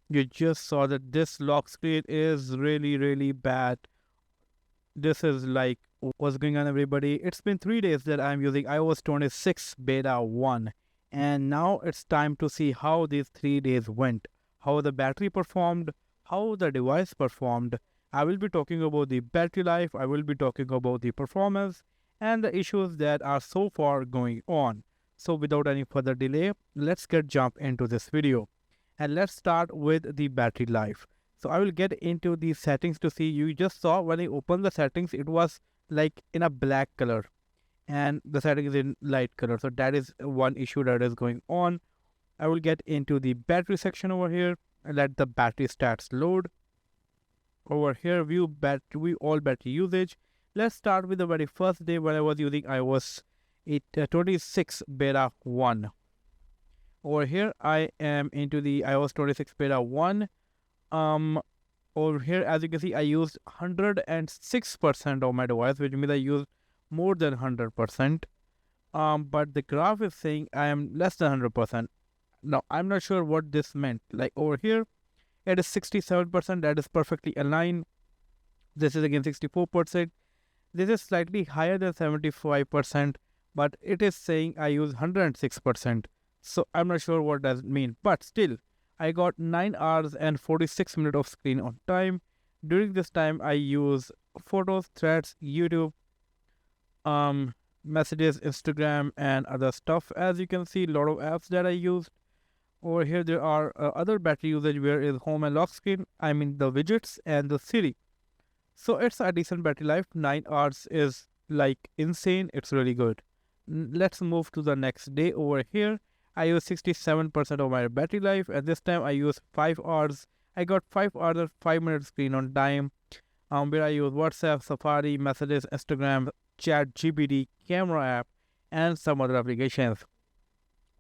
You just saw that this lock screen is really bad. This is like, what's going on, everybody? It's been 3 days that I'm using iOS 26 beta 1, and now it's time to see how these 3 days went, how the battery performed, how the device performed. I will be talking about the battery life, I will be talking about the performance, and the issues that are so far going on. So without any further delay, let's get jump into this video. And let's start with the battery life. So I will get into the settings to see. You just saw when I opened the settings, it was like in a black color and the setting is in light color. So that is one issue that is going on. I will get into the battery section over here and let the battery stats load. Over here, view all battery usage. Let's start with the very first day when I was using iOS 26 beta 1. Over here, I am into the iOS 26 beta 1. Over here, as you can see, I used 106% of my device, which means I used more than 100%. But the graph is saying I am less than 100%. Now, I'm not sure what this meant. Like over here, it is 67%. That is perfectly aligned. This is again 64%. This is slightly higher than 75%, but it is saying I use 106%. So I'm not sure what does it mean, but still, I got 9 hours and 46 minutes of screen on time. During this time, I use photos, threads, YouTube, messages, Instagram, and other stuff. As you can see, a lot of apps that I used. Over here, there are other battery usage where is home and lock screen. I mean the widgets and the Siri. So it's a decent battery life. 9 hours is like insane. It's really good. Let's move to the next day. Over here, I use 67% of my battery life, and this time I use 5 hours. I got 5 hours and 5 minutes screen on time, where I use WhatsApp, Safari, Messages, Instagram, Chat, GPT, Camera app, and some other applications.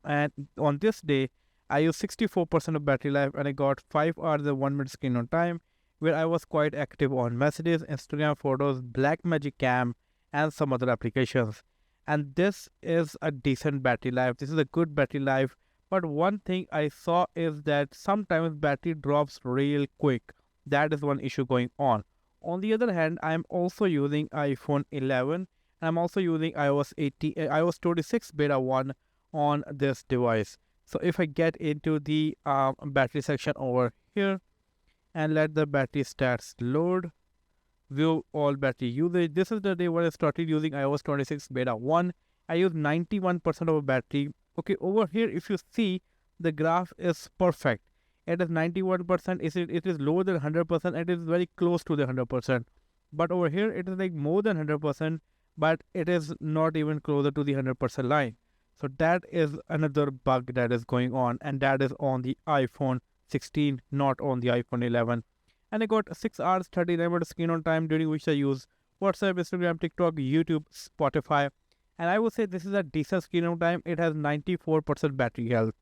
And on this day, I use 64% of battery life, and I got 5 hours and 1 minute screen on time, where I was quite active on Messages, Instagram, Photos, Blackmagic Cam, and some other applications. And this is a decent battery life. This is a good battery life. But one thing I saw is that sometimes battery drops real quick. That is one issue going on. On the other hand, I am also using iPhone 11 and I'm also using iOS 26 beta 1 on this device. So if I get into the battery section over here and let the battery stats load, view all battery usage. This is the day when I started using iOS 26 beta 1. I use 91% of battery. Okay, over here, if you see, the graph is perfect. It is 91%. It is lower than 100%. It is very close to the 100%. But over here, it is like more than 100%, but it is not even closer to the 100% line. So that is another bug that is going on, and that is on the iPhone 16, not on the iPhone 11. And I got 6 hours 39 minutes screen on time, during which I use WhatsApp, Instagram, TikTok, YouTube, Spotify. And I would say this is a decent screen on time. It has 94% battery health.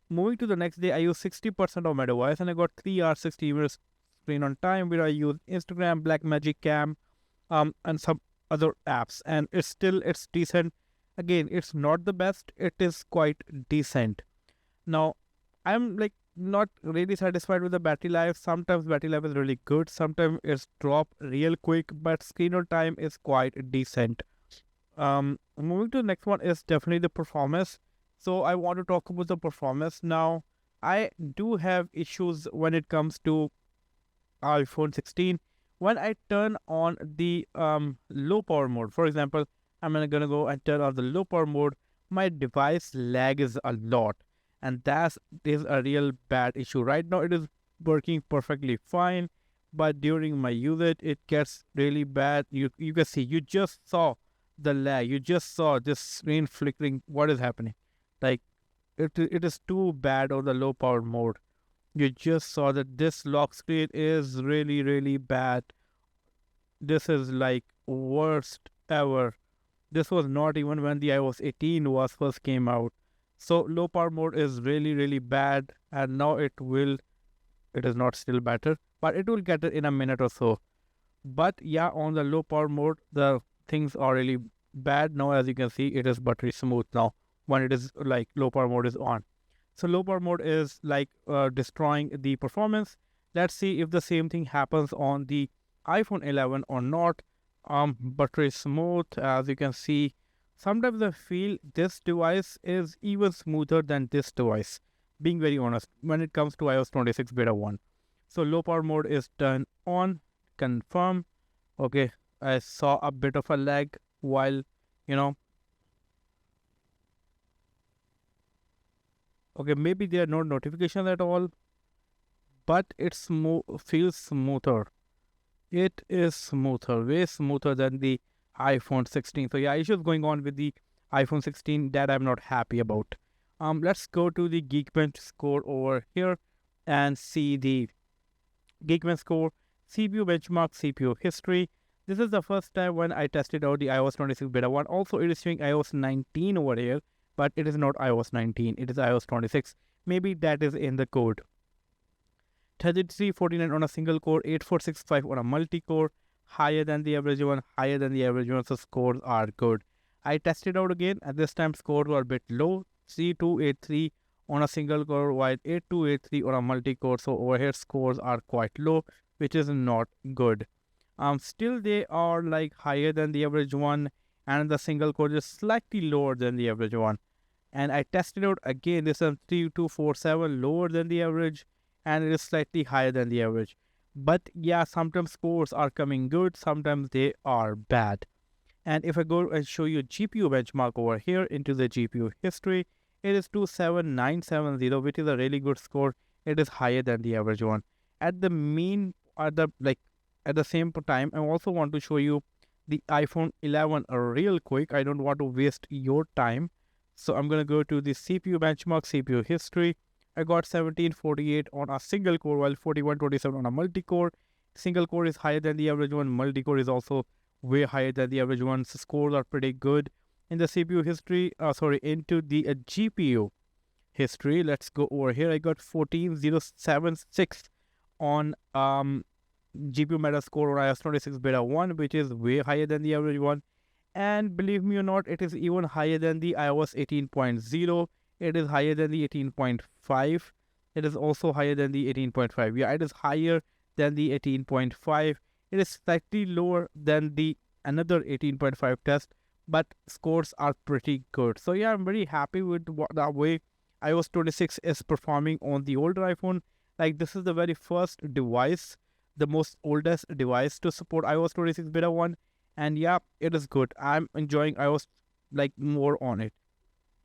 Moving to the next day, I use 60% of my device and I got 3 hours 60 minutes screen on time, where I use Instagram, Blackmagic Cam, and some other apps. And it's decent. Again, it's not the best. It is quite decent. Now, I'm like not really satisfied with the battery life. Sometimes battery life is really good, sometimes it's drop real quick, but screen on time is quite decent. Moving to the next one is definitely the performance. So I want to talk about the performance now. I do have issues when it comes to iPhone 16. When I turn on the low power mode, for example, I'm gonna go and turn on the low power mode, my device lags a lot, and that is a real bad issue. Right now it is working perfectly fine, but during my usage it gets really bad. You can see, you just saw the lag, you just saw this screen flickering. What is happening? Like it is too bad on the low power mode. You just saw that this lock screen is really bad. This is like worst ever. This was not even when the iOS 18 was first came out. So low power mode is really bad, and now it is not still better, but it will get it in a minute or so. But yeah, on the low power mode, the things are really bad. Now, as you can see, it is buttery smooth now when it is like low power mode is on. So low power mode is like destroying the performance. Let's see if the same thing happens on the iPhone 11 or not. Buttery smooth, as you can see. Sometimes I feel this device is even smoother than this device, being very honest, when it comes to iOS 26 beta 1. So low power mode is turned on, confirm. Okay, I saw a bit of a lag while, you know, okay, maybe there are no notifications at all, but it feels smoother. It is smoother, way smoother than the iPhone 16. So yeah, issues going on with the iPhone 16 that I'm not happy about. Let's go to the Geekbench score over here and see the Geekbench Score, CPU benchmark, CPU history. This is the first time when I tested out the iOS 26 beta 1. Also, it is showing iOS 19 over here, but it is not iOS 19. It is iOS 26. Maybe that is in the code. 3349 on a single core, 8465 on a multi-core, higher than the average one, so scores are good. I tested out again, and this time scores were a bit low, 3283 on a single core, while 8283 on a multi-core, so over here scores are quite low, which is not good. Still they are like higher than the average one, and the single core is slightly lower than the average one. And I tested out again, this is 3247, lower than the average, and it is slightly higher than the average. But yeah, sometimes scores are coming good, sometimes they are bad. And if I go and show you GPU benchmark over here into the GPU history, it is 27970, which is a really good score. It is higher than the average one. At the same time, I also want to show you the iPhone 11 real quick. I don't want to waste your time. So I'm going to go to the CPU benchmark, CPU history. I got 1748 on a single core, while 4127 on a multi-core. Single core is higher than the average one. Multi-core is also way higher than the average one. So scores are pretty good. In the CPU history, into the GPU history, let's go over here. I got 14076 on GPU Metascore on iOS 26 beta 1, which is way higher than the average one. And believe me or not, it is even higher than the iOS 18.0. It is higher than the 18.5. It is also higher than the 18.5. Yeah, it is higher than the 18.5. It is slightly lower than the another 18.5 test, but scores are pretty good. So yeah, I'm very happy with the way iOS 26 is performing on the older iPhone. Like, this is the very first device, the most oldest device to support iOS 26 beta 1. And yeah, it is good. I'm enjoying iOS like more on it.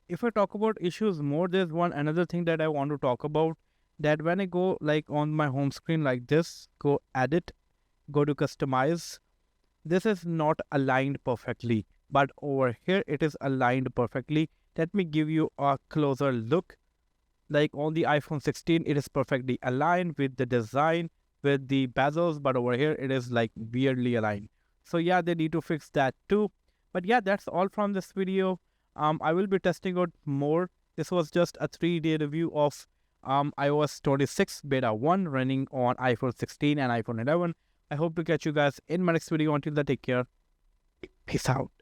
If I talk about issues more, there's another thing that I want to talk about, that when I go like on my home screen like this, go edit, go to customize, this is not aligned perfectly, but over here it is aligned perfectly. Let me give you a closer look. Like on the iPhone 16, it is perfectly aligned with the design, with the bezels, but over here it is like weirdly aligned. So yeah, they need to fix that too. But yeah, that's all from this video. I will be testing out more. This was just a 3-day review of iOS 26 beta 1 running on iPhone 16 and iPhone 11. I hope to catch you guys in my next video. Until then, take care. Peace out.